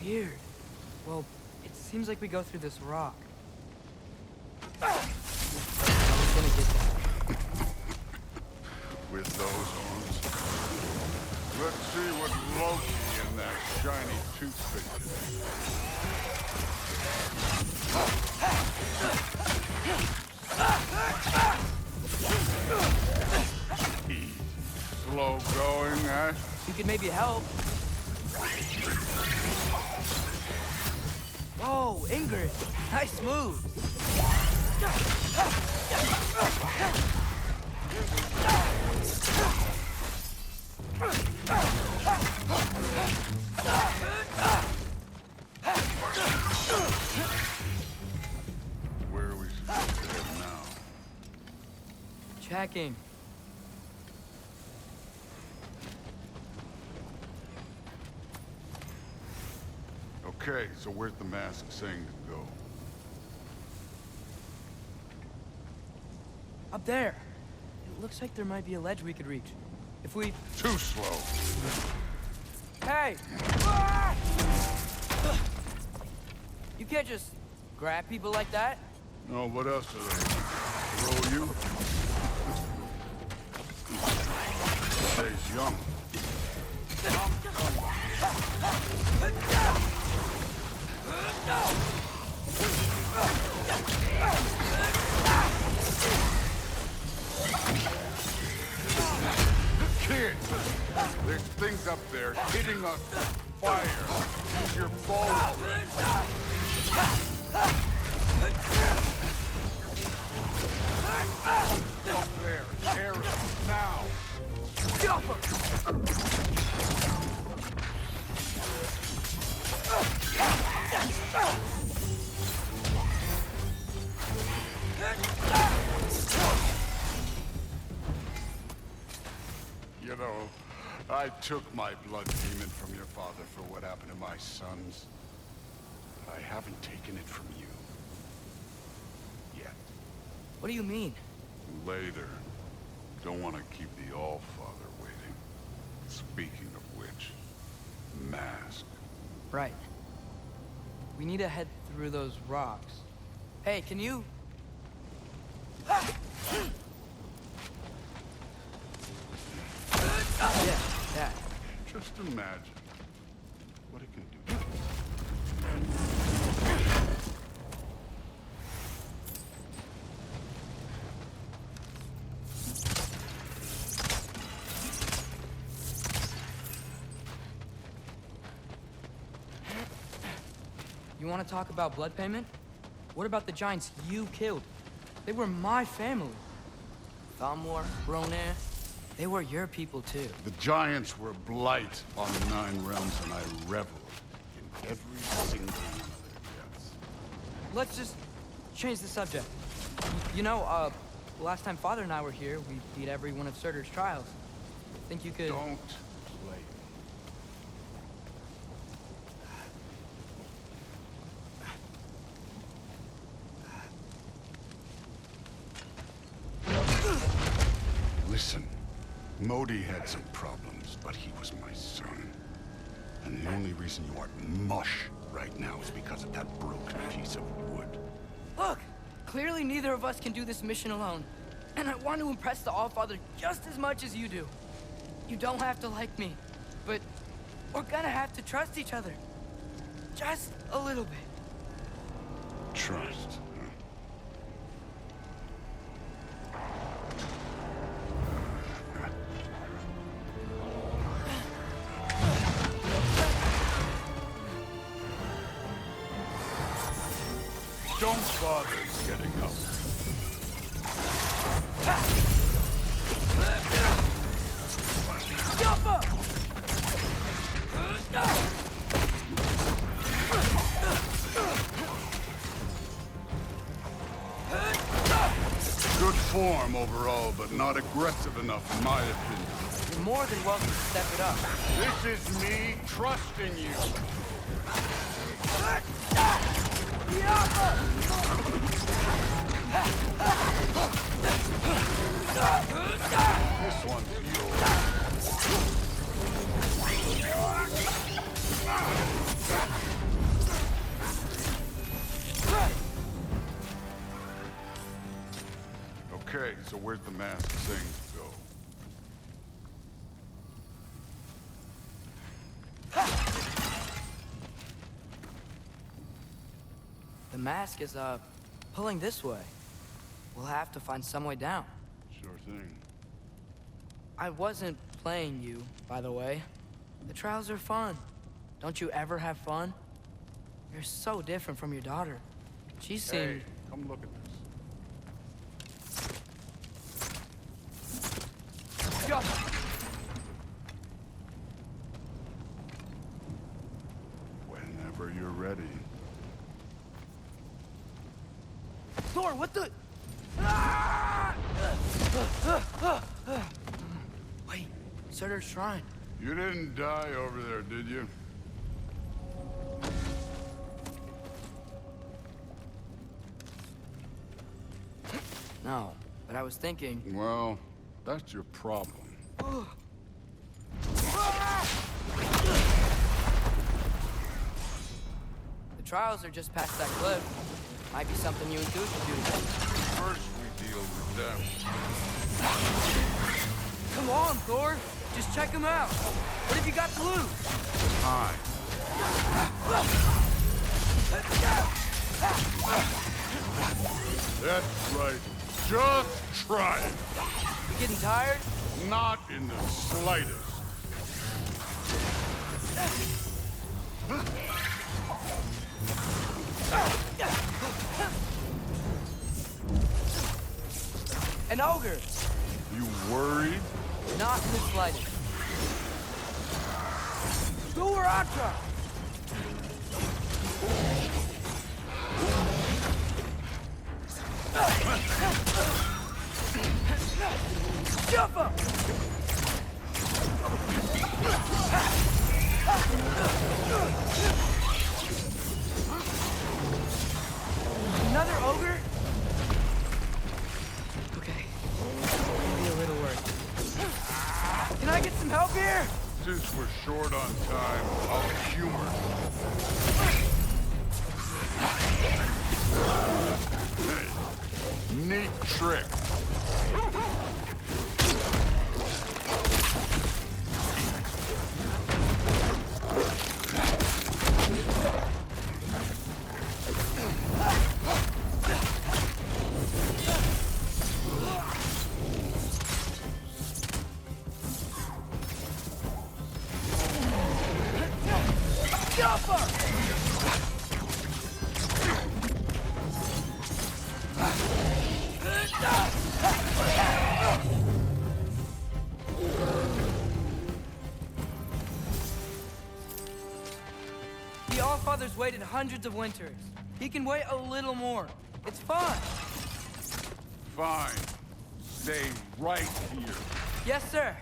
Weird. Well, it seems like we go through this rock. I was gonna get that. With those arms. Let's see what Loki and that shiny toothpick did. Slow going, eh? You could maybe help. Whoa, Ingrid. Nice move. Where are we supposed to head now? Checking. Okay, so where's the mask saying to go? Up there. It looks like there might be a ledge we could reach. If we... Too slow. Hey! You can't just grab people like that. No, what else are they? Throw you? Stays young. Kids! There's things up there hitting us with fire. Use your bow. Up there, carry now. You know, I took my blood demon from your father for what happened to my sons. But I haven't taken it from you. Yet. What do you mean? Later. Don't want to keep the All-Father waiting. Speaking of which, mask. Right. We need to head through those rocks. Hey, can you... Yeah, that. Just imagine what it can do. You want to talk about blood payment? What about the giants you killed? They were my family. Thamor, Ronair, they were your people too. The giants were blight on the 9 realms, and I reveled in every single one of their deaths. Let's just change the subject. You know, last time Father and I were here, we beat every one of Surtur's trials. Think you could... Don't play. Listen, Modi had some problems, but he was my son. And the only reason you aren't mush right now is because of that broken piece of wood. Look! Clearly neither of us can do this mission alone. And I want to impress the All-Father just as much as you do. You don't have to like me, but we're gonna have to trust each other. Just a little bit. Trust. Don't bother getting up. Good form overall, but not aggressive enough in my opinion. You're more than welcome to step it up. This is me trusting you. This one's yours. So where's the masked thing go? The mask is, pulling this way. We'll have to find some way down. Sure thing. I wasn't playing you, by the way. The trials are fun. Don't you ever have fun? You're so different from your daughter. She seemed... Hey, come look at this. Go! Whenever you're ready. Thor, what the... Ah! Wait, Surtur's shrine. You didn't die over there, did you? No, but I was thinking... Well, that's your problem. The trials are just past that cliff. Might be something you and Goose could do together. First, we deal with them. Come on, Thor. Just check them out. What have you got to lose? Time. That's right. Just try it. You getting tired? Not in the slightest. An ogre. You worried? Not in the slightest. Durata! Jump up! Another ogre? Okay. Maybe a little work. Can I get some help here? Since we're short on time, I'll humor. Hey, neat trick. The Allfather's waited hundreds of winters. He can wait a little more. It's fine. Fine. Stay right here. Yes, sir.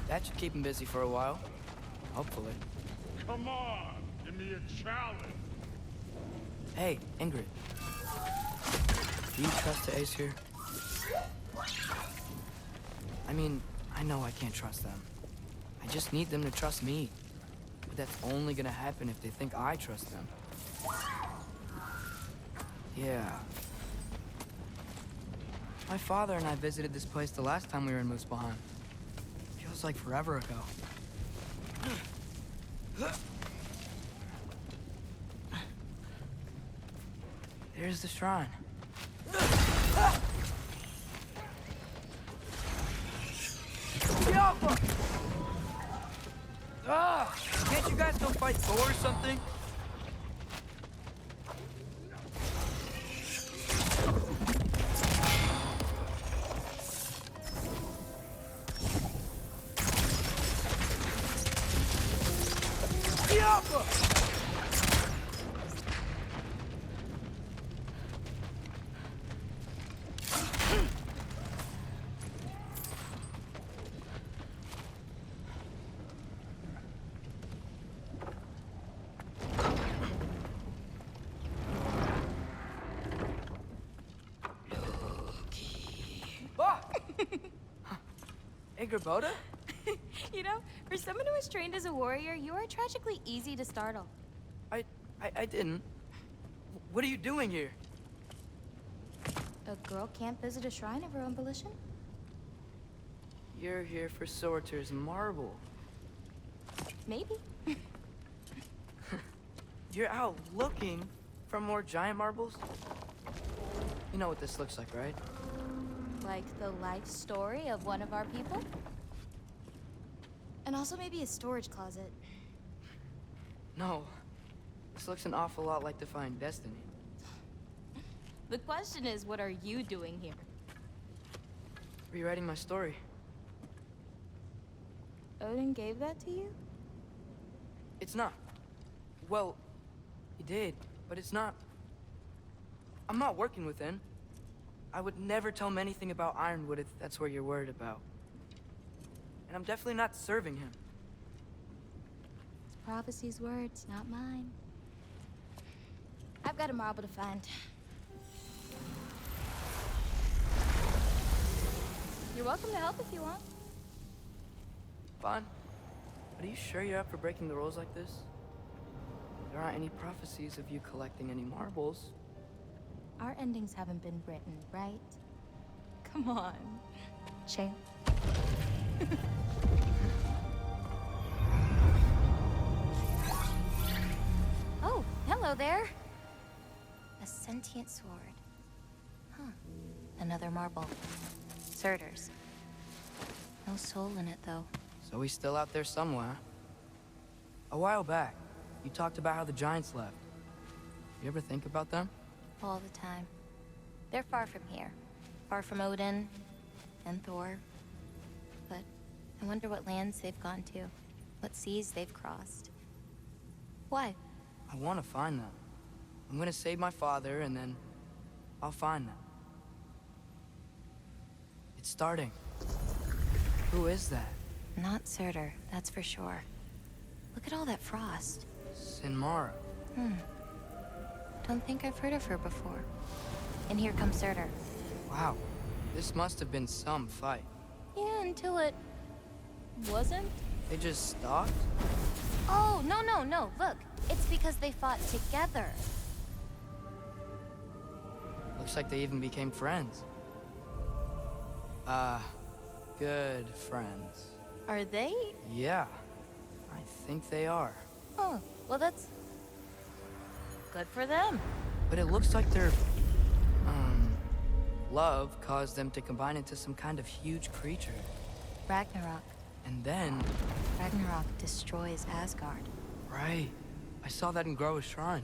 That should keep him busy for a while. Hopefully. Come on, give me a challenge. Hey, Ingrid. Do you trust the Aesir? I mean, I know I can't trust them. I just need them to trust me. But that's only gonna happen if they think I trust them. Yeah. My father and I visited this place the last time we were in Muspelheim. Feels like forever ago. There's the shrine. Yappa! Ah! Can't you guys go fight Thor or something? Yappa! Hey, Gerboda? You know, for someone who was trained as a warrior, you are tragically easy to startle. I didn't. What are you doing here? A girl can't visit a shrine of her own volition? You're here for Sorter's marble. Maybe. You're out looking for more giant marbles? You know what this looks like, right? Like the life story of one of our people? And also maybe a storage closet. No. This looks an awful lot like Defying Destiny. The question is, what are you doing here? Rewriting my story. Odin gave that to you? It's not. Well, he did, but it's not. I'm not working with him. I would never tell him anything about Ironwood if that's what you're worried about. And I'm definitely not serving him. It's prophecy's words, not mine. I've got a marble to find. You're welcome to help if you want. Fine. But are you sure you're up for breaking the rules like this? There aren't any prophecies of you collecting any marbles. Our endings haven't been written, right? Come on, champ. Oh, hello there. A sentient sword. Huh. Another marble. Surtur's. No soul in it, though. So he's still out there somewhere. A while back, you talked about how the giants left. You ever think about them? All the time. They're far from here. Far from Odin and Thor. But I wonder what lands they've gone to. What seas they've crossed. Why? I want to find them. I'm gonna save my father, and then I'll find them. It's starting. Who is that? Not Surtur, that's for sure. Look at all that frost. Sinmara. Don't think I've heard of her before. And here comes Surtur. Wow. This must have been some fight. Yeah, until it... wasn't? They just stopped? Oh, no. Look, it's because they fought together. Looks like they even became friends. Good friends. Are they? Yeah, I think they are. Oh, well that's... good for them. But it looks like their, love caused them to combine into some kind of huge creature. Ragnarok. And then... Ragnarok destroys Asgard. Right. I saw that in Groa's shrine.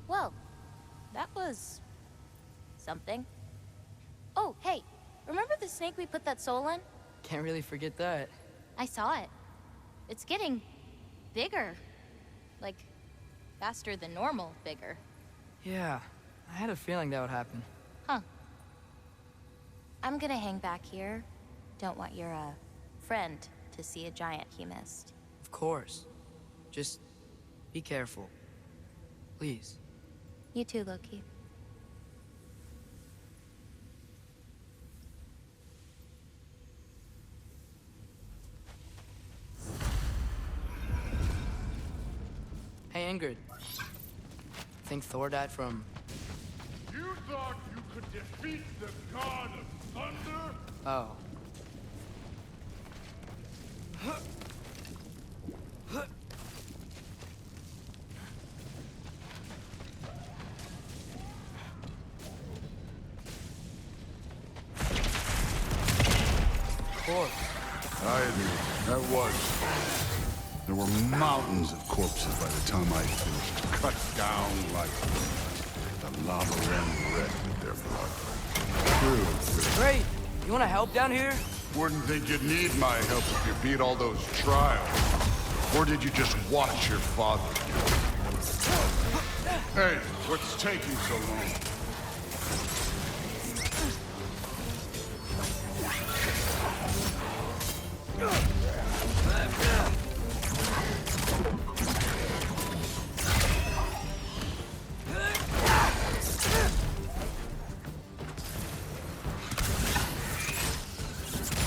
Well, that was... something. Oh, hey, remember the snake we put that soul in? Can't really forget that. I saw it. It's getting... bigger. Like, faster than normal bigger. Yeah, I had a feeling that would happen. Huh. I'm gonna hang back here. Don't want your, friend to see a giant he missed. Of course. Just be careful. Please. You too, Loki. Hey, Ingrid. Think Thor died from... You thought you could defeat the god of thunder? Oh. corpse. I admit, that was fun. There were mountains of corpses by the time I finished, cut down like the lava ran red with their blood. True. Great. You want to help down here? Wouldn't think you'd need my help if you beat all those trials. Or did you just watch your father do it? Hey, what's taking so long?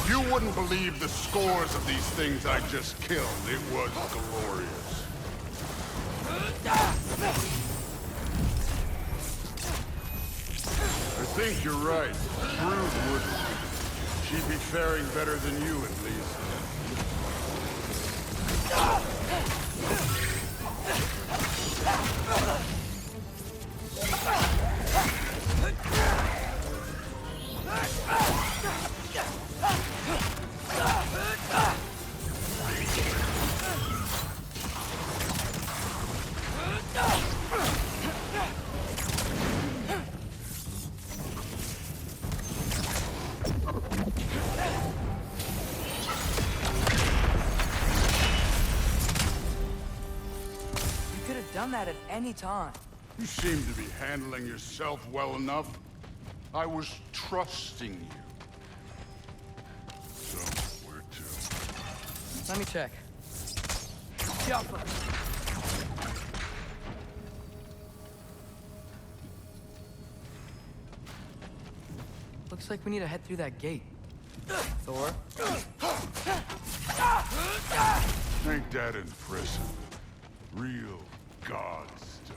You wouldn't believe the scores of these things I just killed. It was glorious. I think you're right. Brood wouldn't. She'd be faring better than you, at least. Done that at any time. You seem to be handling yourself well enough. I was trusting you. So, where to? Let me check. Jumper. Looks like we need to head through that gate. Thor? Ain't that impressive? Real god stuff.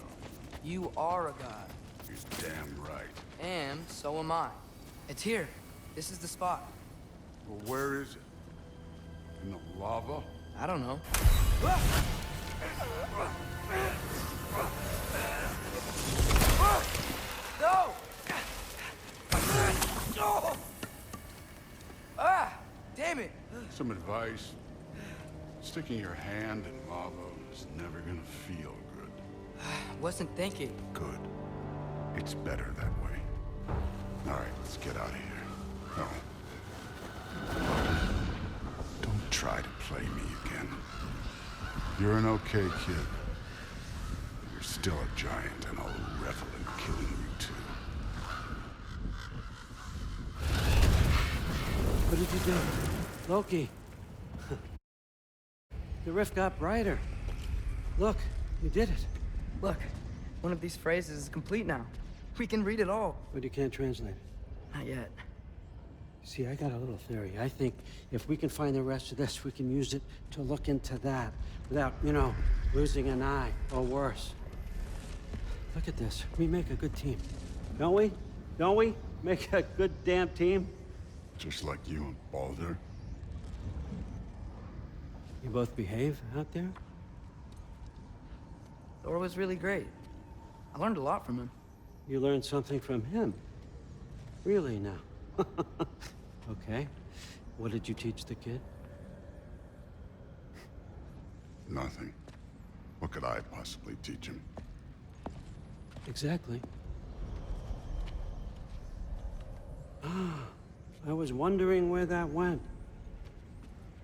You are a god. You're damn right. And so am I. It's here. This is the spot. Well, where is it? In the lava? I don't know. No! Ah! Damn it! Some advice. Sticking your hand in lava is never gonna feel good. Wasn't thinking. Good. It's better that way. All right, let's get out of here. Oh. Don't try to play me again. You're an okay kid. But you're still a giant, and I'll revel in killing you too. What did you do? Loki. The rift got brighter. Look, you did it. Look, one of these phrases is complete now. We can read it all. But you can't translate it. Not yet. See, I got a little theory. I think if we can find the rest of this, we can use it to look into that without, losing an eye or worse. Look at this. We make a good team. Don't we? Don't we? Make a good damn team? Just like you and Baldur. You both behave out there? Thor was really great. I learned a lot from him. You learned something from him? Really now? Okay. What did you teach the kid? Nothing. What could I possibly teach him? Exactly. I was wondering where that went.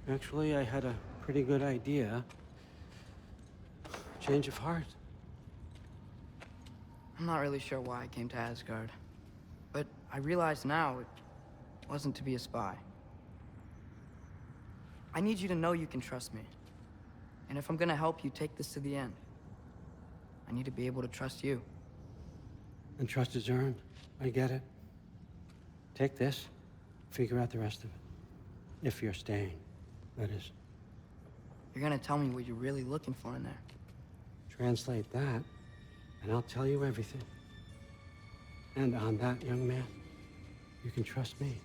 Actually, I had a pretty good idea. Change of heart. I'm not really sure why I came to Asgard. But I realize now it wasn't to be a spy. I need you to know you can trust me. And if I'm gonna help you take this to the end, I need to be able to trust you. And trust is earned. I get it. Take this, figure out the rest of it. If you're staying, that is. You're gonna tell me what you're really looking for in there. Translate that, and I'll tell you everything. And on that, young man, you can trust me.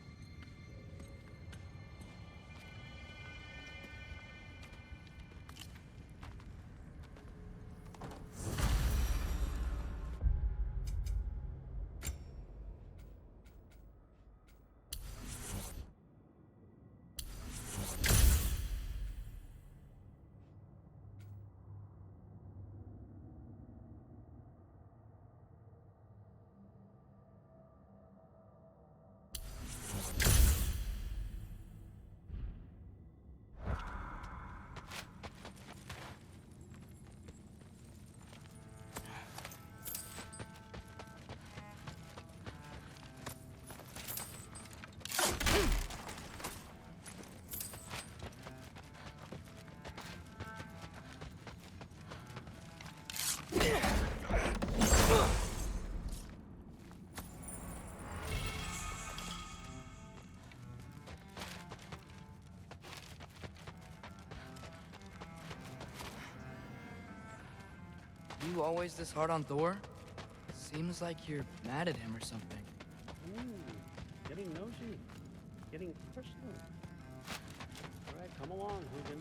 you always this hard on Thor? Seems like you're mad at him or something. Getting nosy. Getting personal. All right, come along, Hugin.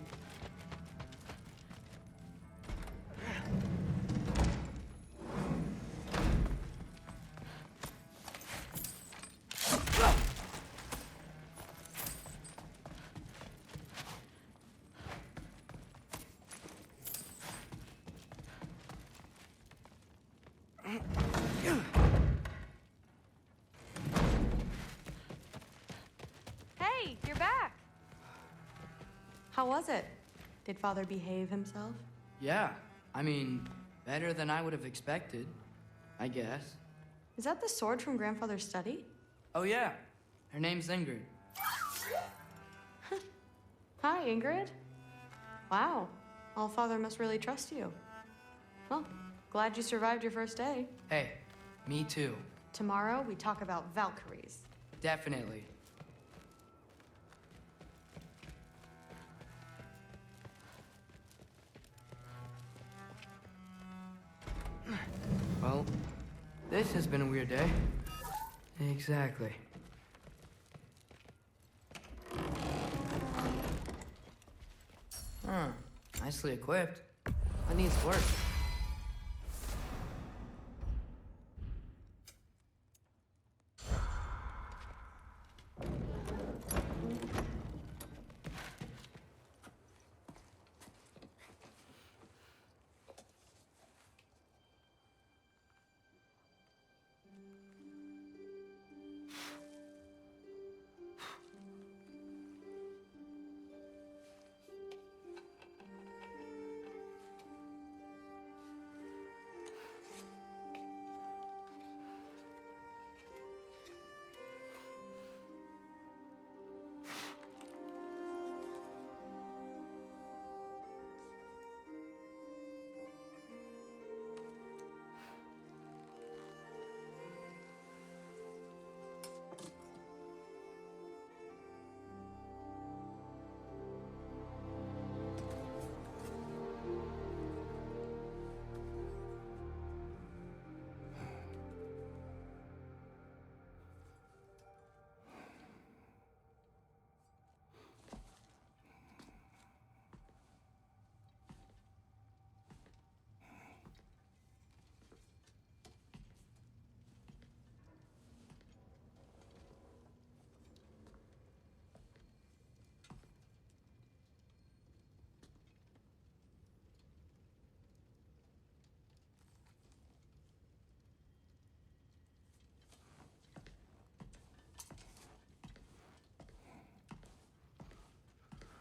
Hey, you're back! How was it? Did Father behave himself? Yeah, I mean, better than I would have expected, I guess. Is that the sword from Grandfather's study? Oh yeah, her name's Ingrid. Hi, Ingrid. Wow, All-Father must really trust you. Well, glad you survived your first day. Hey, me too. Tomorrow, we talk about Valkyries. Definitely. Well, this has been a weird day. Exactly. Huh. Nicely equipped. That needs work.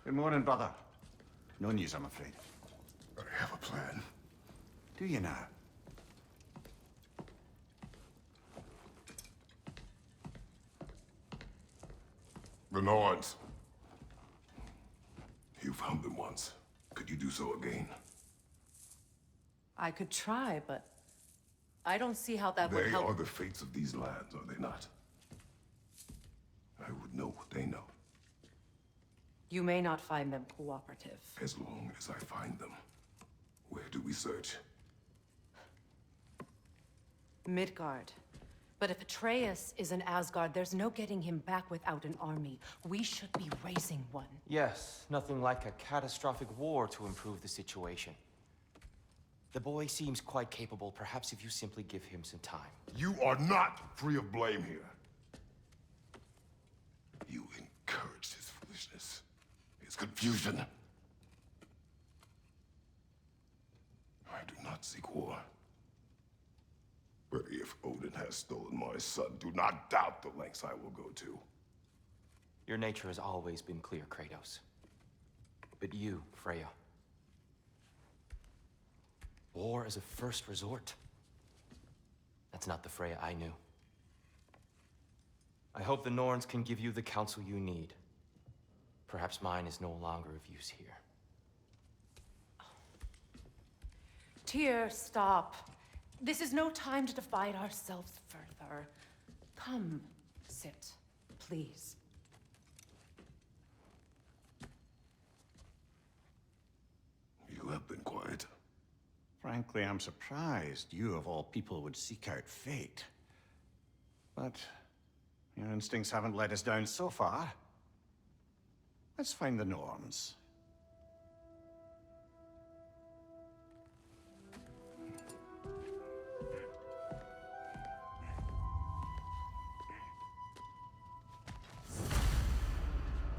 Good morning, brother. No news, I'm afraid. I have a plan. Do you now? The Norns. You found them once. Could you do so again? I could try, but I don't see how that would They help. are the fates of these lands, are they not? I would know what they know, You may not find them cooperative. as long as I find them. Where do we search? Midgard. But if Atreus is in Asgard, there's no getting him back without an army. We should be raising one. Yes, nothing like a catastrophic war to improve the situation. The boy seems quite capable. Perhaps if you simply give him some time. You are not free of blame here. You encouraged his foolishness, his confusion. I do not seek war. But if Odin has stolen my son, do not doubt the lengths I will go to. Your nature has always been clear, Kratos. But you, Freya. War is a first resort. That's not the Freya I knew. I hope the Norns can give you the counsel you need. Perhaps mine is no longer of use here. Tyr, stop. This is no time to divide ourselves further. Come, sit, please. You have been quiet. Freya, Frankly, I'm surprised you of all people would seek out fate. But your instincts haven't let us down so far. Let's find the norms.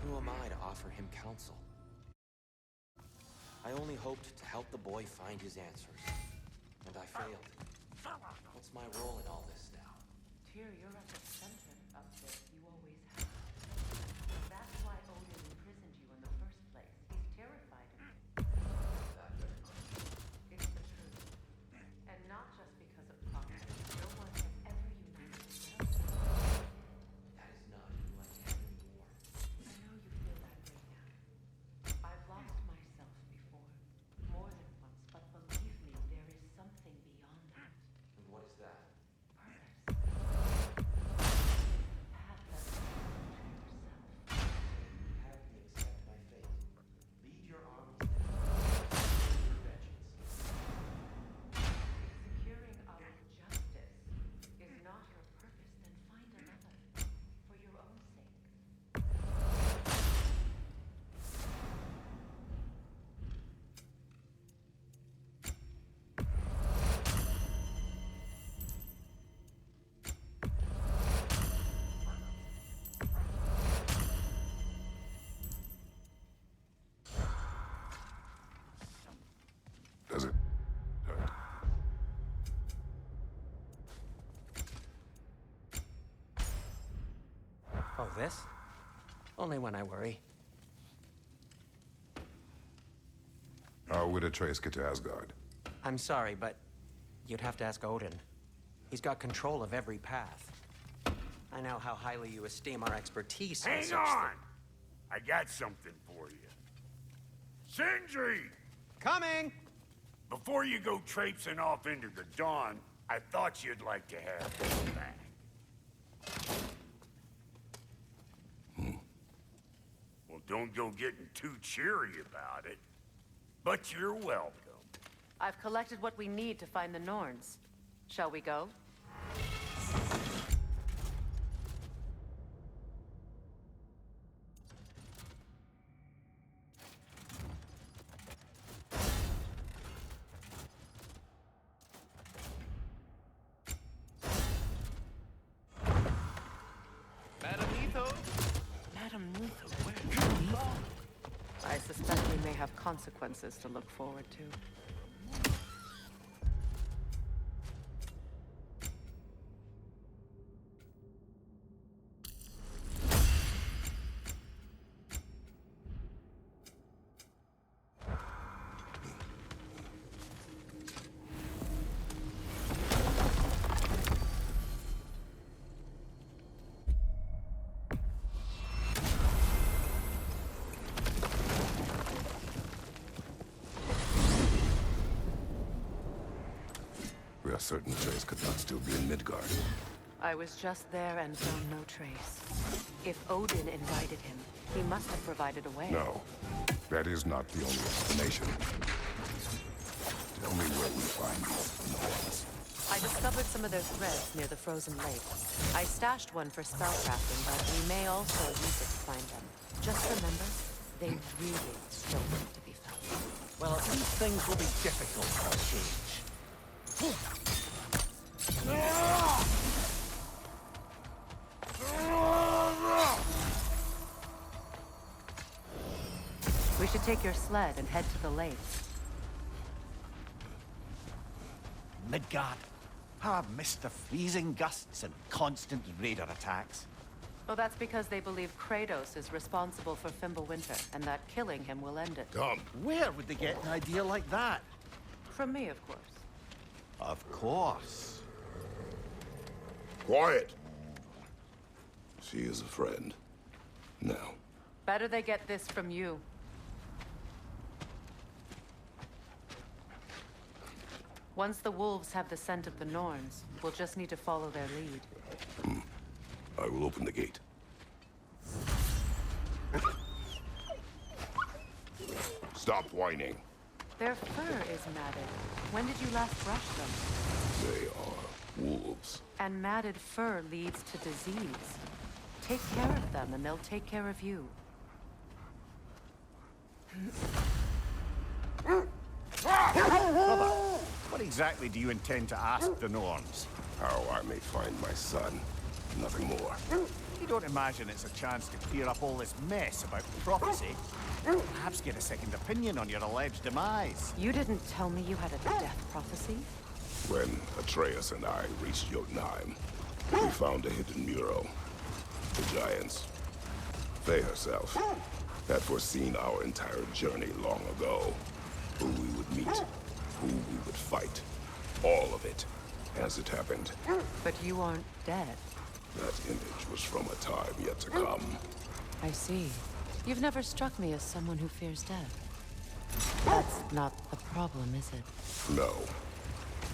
Who am I to offer him counsel? I only hoped to help the boy find his answers. And I failed. What's my role in all this now? Tyr, you're at the center of this. You always have. That's why Odin imprisoned you in the first place. He's terrified of you. It's the truth. And not just because of prophecy. No one has ever united together. That is not who I am anymore. I know you feel that way now. I've lost myself before. More than once, but believe me, there is something beyond that. And what is that? Purpose. The path that leads you to yourself. Have me accept my fate. Lead your armies to your vengeance. Securing our justice is not your purpose, then find another. For your own sake. Does it? Oh, this? Only when I worry. How would Atreus get to Asgard? I'm sorry, but you'd have to ask Odin. He's got control of every path. I know how highly you esteem our expertise in Hang such on! I got something for you. Sindri! Coming! Before you go traipsing off into the dawn, I thought you'd like to have this back. Well, don't go getting too cheery about it. But you're welcome. I've collected what we need to find the Norns. Shall we go? I suspect we may have consequences to look forward to. We are certain Atreus could not still be in Midgard. I was just there and found no trace. If Odin invited him, he must have provided a way. No, that is not the only explanation. Tell me where we find these Norns. I discovered some of their threads near the frozen lake. I stashed one for spellcrafting, but we may also use it to find them. Just remember, they really don't need to be found. Well, these things will be difficult for a change. We should take your sled and head to the lake. Midgard. How I've missed the freezing gusts and constant raider attacks. Well, that's because they believe Kratos is responsible for Fimbulwinter, and that killing him will end it. Come. Where would they get an idea like that? From me, of course. Of course. Quiet! She is a friend. Now. Better they get this from you. Once the wolves have the scent of the Norns, we'll just need to follow their lead. I will open the gate. Stop whining. Their fur is matted. When did you last brush them? They are wolves. And matted fur leads to disease. Take care of them, and they'll take care of you. Brother, what exactly do you intend to ask the Norns? How I may find my son. Nothing more. You don't imagine it's a chance to clear up all this mess about prophecy? Perhaps get a second opinion on your alleged demise. You didn't tell me you had a death prophecy? When Atreus and I reached Jotunheim, we found a hidden mural. The Giants, Faye herself, had foreseen our entire journey long ago. Who we would meet, who we would fight. All of it, as it happened. But you aren't dead. That image was from a time yet to come. I see. You've never struck me as someone who fears death. That's not the problem, is it? No.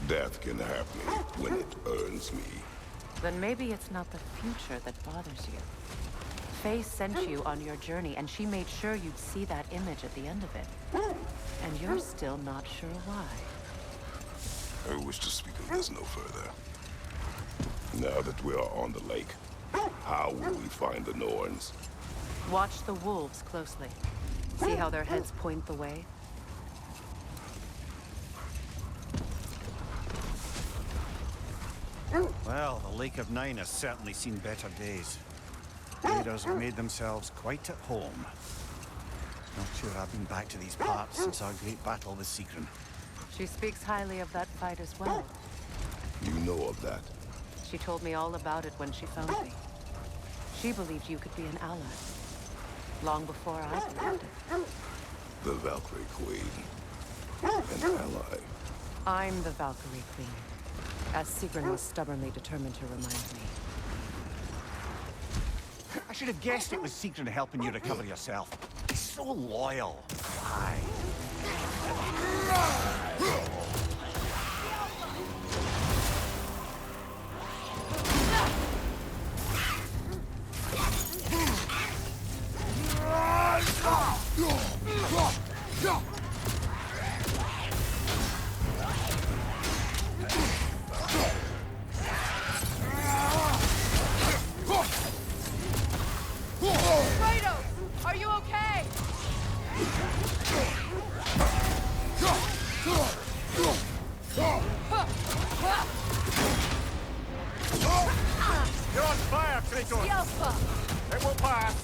Death can have me when it earns me. Then maybe it's not the future that bothers you. Faye sent you on your journey, and she made sure you'd see that image at the end of it. And you're still not sure why. I wish to speak of this no further. Now that we are on the lake, how will we find the Norns? Watch the wolves closely. See how their heads point the way? Well, the Lake of Nine has certainly seen better days. Raiders have made themselves quite at home. Not sure I've been back to these parts since our great battle with Sigrun. She speaks highly of that fight as well. You know of that? She told me all about it when she found me. She believed you could be an ally. Long before I believed it. The Valkyrie Queen. An ally. I'm the Valkyrie Queen. As Sigrun was stubbornly determined to remind me. I should have guessed it was Sigrun helping you recover yourself. He's so loyal. Aye. Kratos, are you okay? You're on fire, Kratos! It won't pass!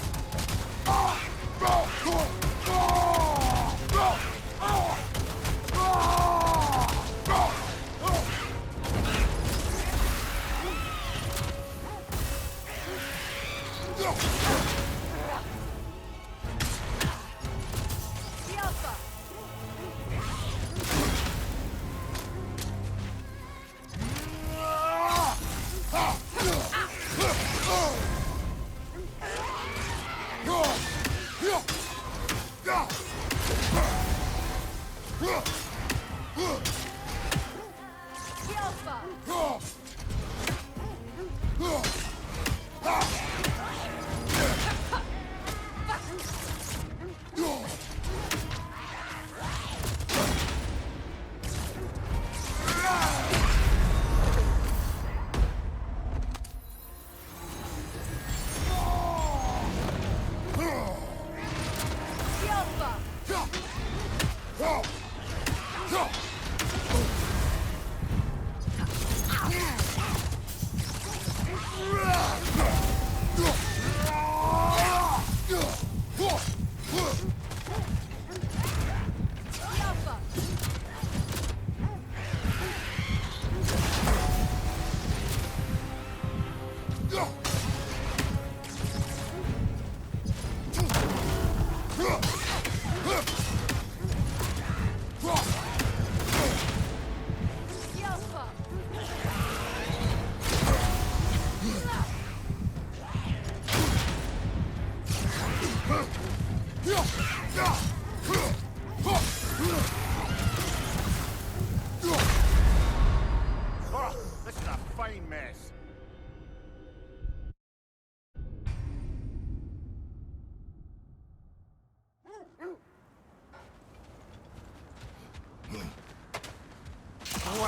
This is a fine mess.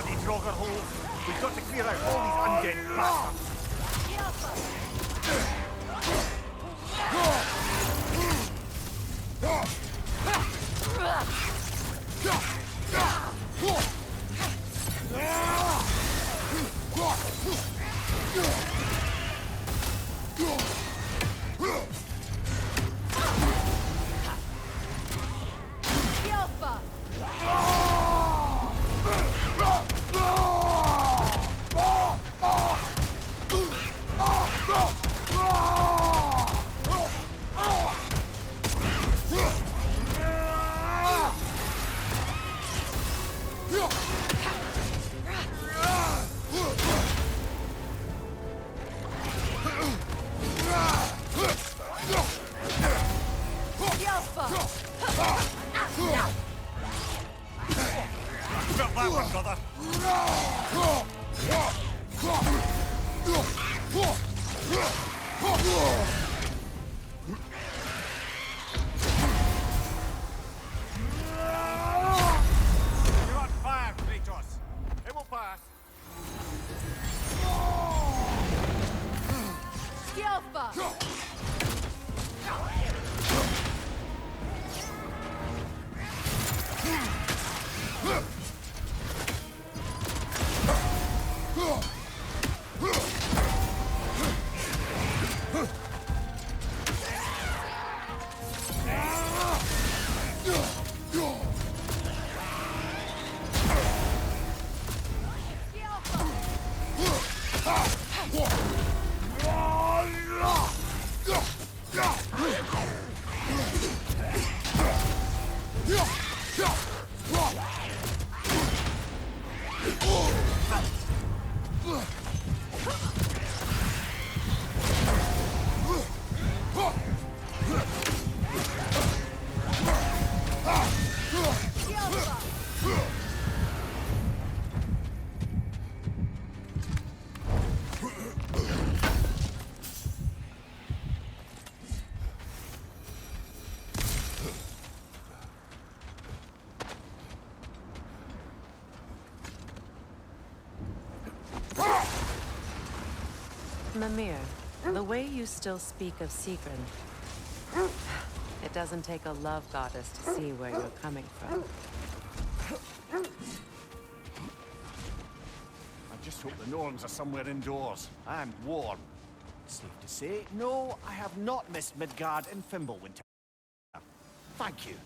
bloody Draugr hole. We've got to clear out all these undead bastards. Felt that one, brother. You're on fire, Kratos. It will pass. Mimir, the way you still speak of Sigrun, it doesn't take a love goddess to see where you're coming from. I just hope the Norns are somewhere indoors and warm. Safe to say, no, I have not missed Midgard and Fimbulwinter. Thank you.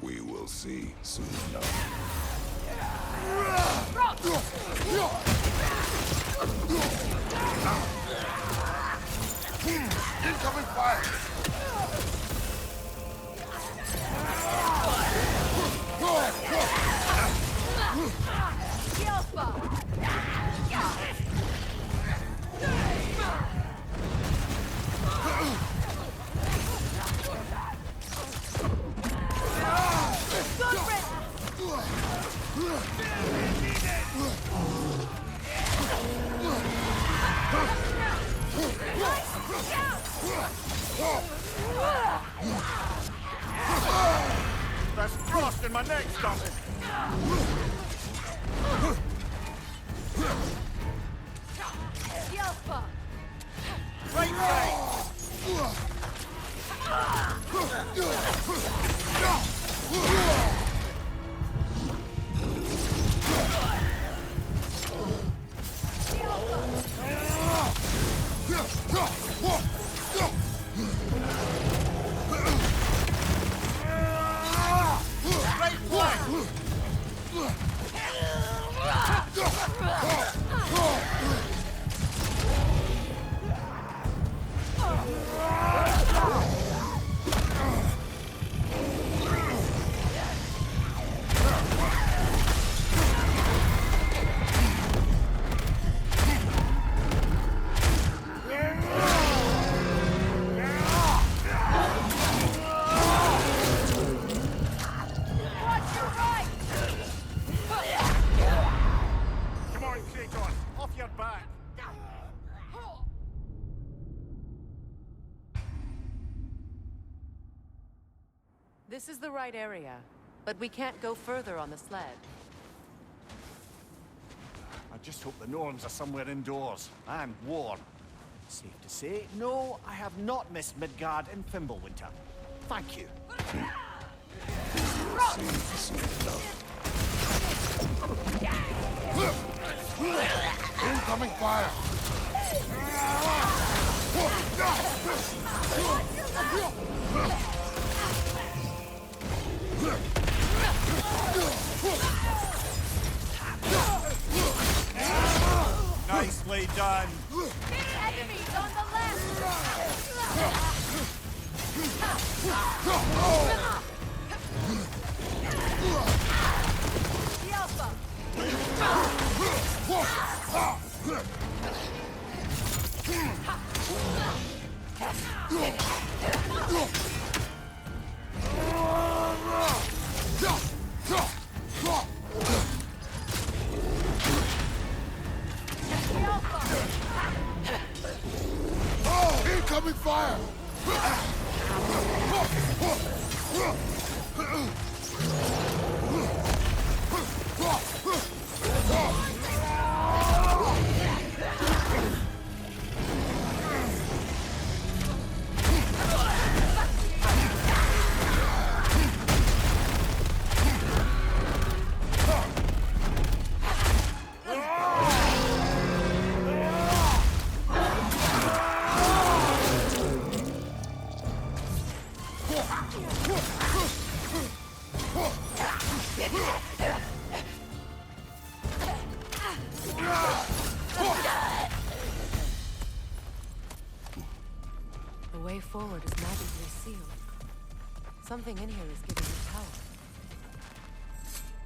We will see soon enough. Incoming fire! There's frost in my neck, stop it! Right way! This is the right area, but we can't go further on the sled. just hope the Norns are somewhere indoors and warm. Safe to say, no, I have not missed Midgard and Fimbulwinter. Thank you. Incoming fire! Nicely done. Enemies on the left! The Alpha! Incoming fire! The way forward is magically sealed. Something in here is giving you power.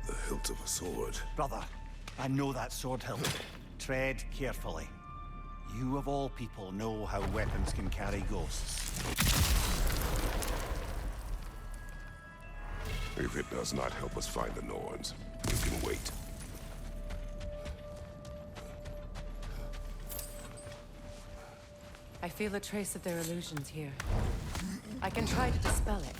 The hilt of a sword. Brother, I know that sword hilt. Tread carefully. You of all people know how weapons can carry ghosts. If it does not help us find the Norns, you can wait. I feel a trace of their illusions here. I can try to dispel it.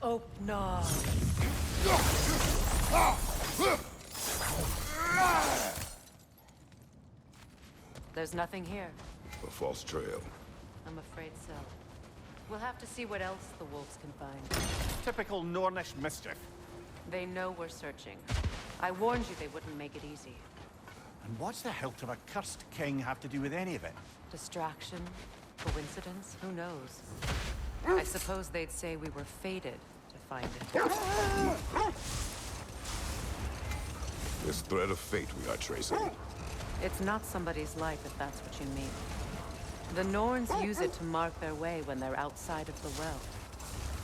Open. There's nothing here. A false trail. I'm afraid so. We'll have to see what else the wolves can find. Typical Nornish mischief. They know we're searching. I warned you they wouldn't make it easy. And what's the hilt of a cursed king have to do with any of it? Distraction? Coincidence? Who knows? I suppose they'd say we were fated to find it. This thread of fate we are tracing. It's not somebody's life, if that's what you mean. The Norns use it to mark their way when they're outside of the well.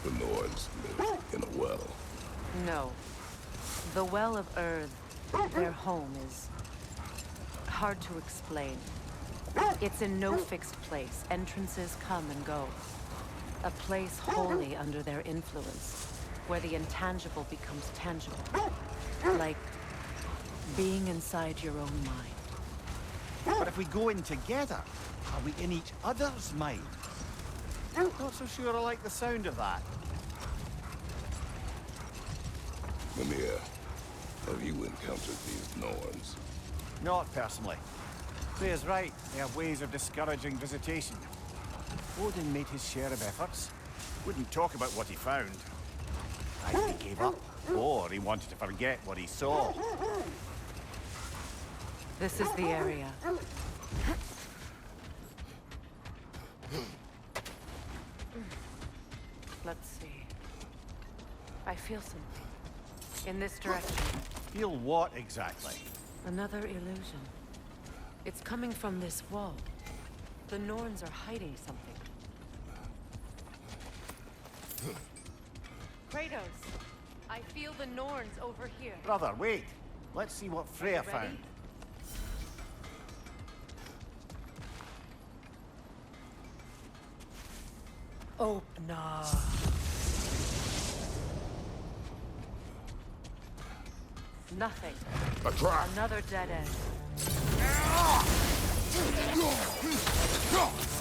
The Norns live in a well. No. The Well of Earth, their home, is hard to explain. It's in no fixed place. Entrances come and go. A place wholly under their influence, where the intangible becomes tangible. Like being inside your own mind. But if we go in together, are we in each other's mind? Not so sure I like the sound of that. Mimir, have you encountered these Norns? Not personally. Freya's right. They have ways of discouraging visitation. Odin made his share of efforts. Wouldn't talk about what he found. Either he gave up, or he wanted to forget what he saw. This is the area. Let's see. I feel something. In this direction. Feel what exactly? Another illusion. It's coming from this wall. The Norns are hiding something. Kratos! I feel the Norns over here. Brother, wait. Let's see what Freya found. Open. Nothing. A trap! Another dead end.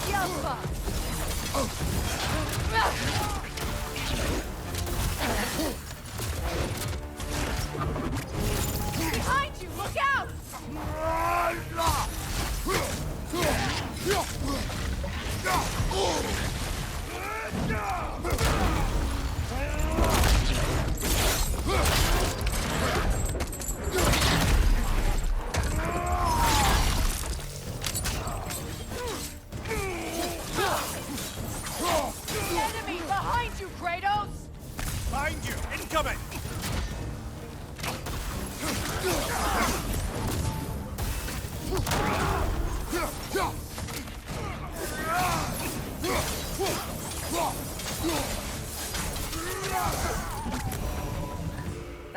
Yelpa!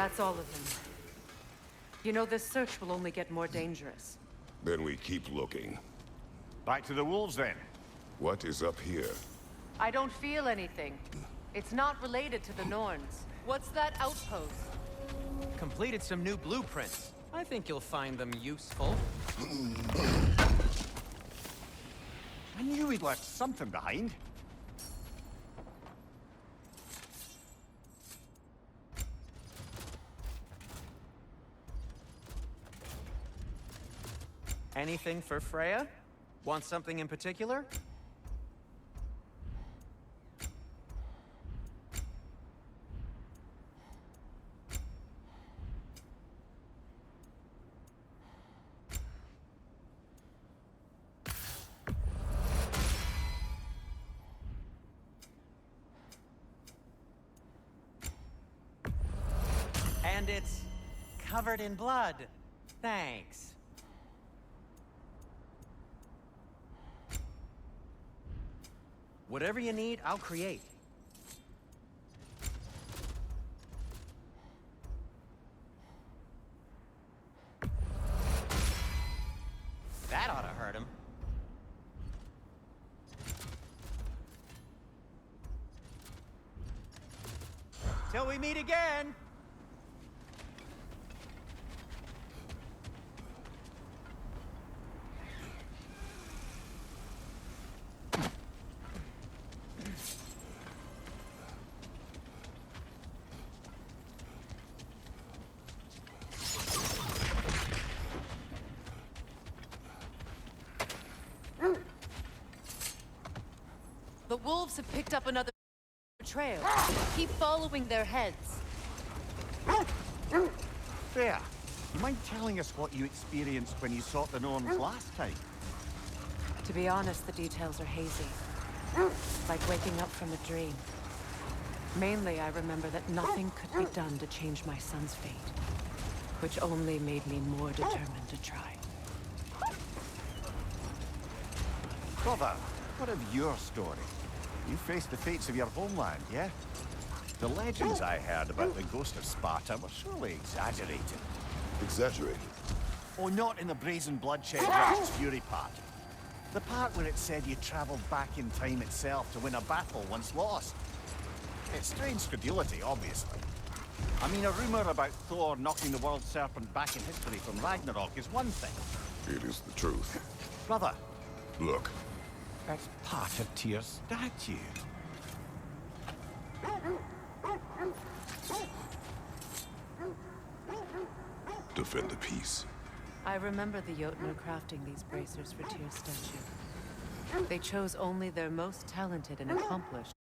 That's all of them. You know, this search will only get more dangerous. Then we keep looking. Back to the wolves, then. What is up here? I don't feel anything. It's not related to the Norns. What's that outpost? Completed some new blueprints. I think you'll find them useful. I knew we'd left something behind. Anything for Freya? Want something in particular? And it's covered in blood. Thanks. Whatever you need, I'll create. That ought to hurt him. Till we meet again! The wolves have picked up another trail. Keep following their heads. There. You mind telling us what you experienced when you sought the Norns last time? To be honest, the details are hazy. Like waking up from a dream. Mainly, I remember that nothing could be done to change my son's fate. Which only made me more determined to try. Brother, what of your story? You faced the fates of your homeland, yeah? The legends I heard about the ghost of Sparta were surely exaggerated. Exaggerated? Oh, not in the brazen bloodshed versus fury part. The part where it said you traveled back in time itself to win a battle once lost. It's strange credulity, obviously. I mean, a rumor about Thor knocking the world serpent back in history from Ragnarok is one thing. It is the truth. Brother. Look. That's part of Tyr's statue. Defend the peace. I remember the Jotnar crafting these bracers for Tyr's statue. They chose only their most talented and accomplished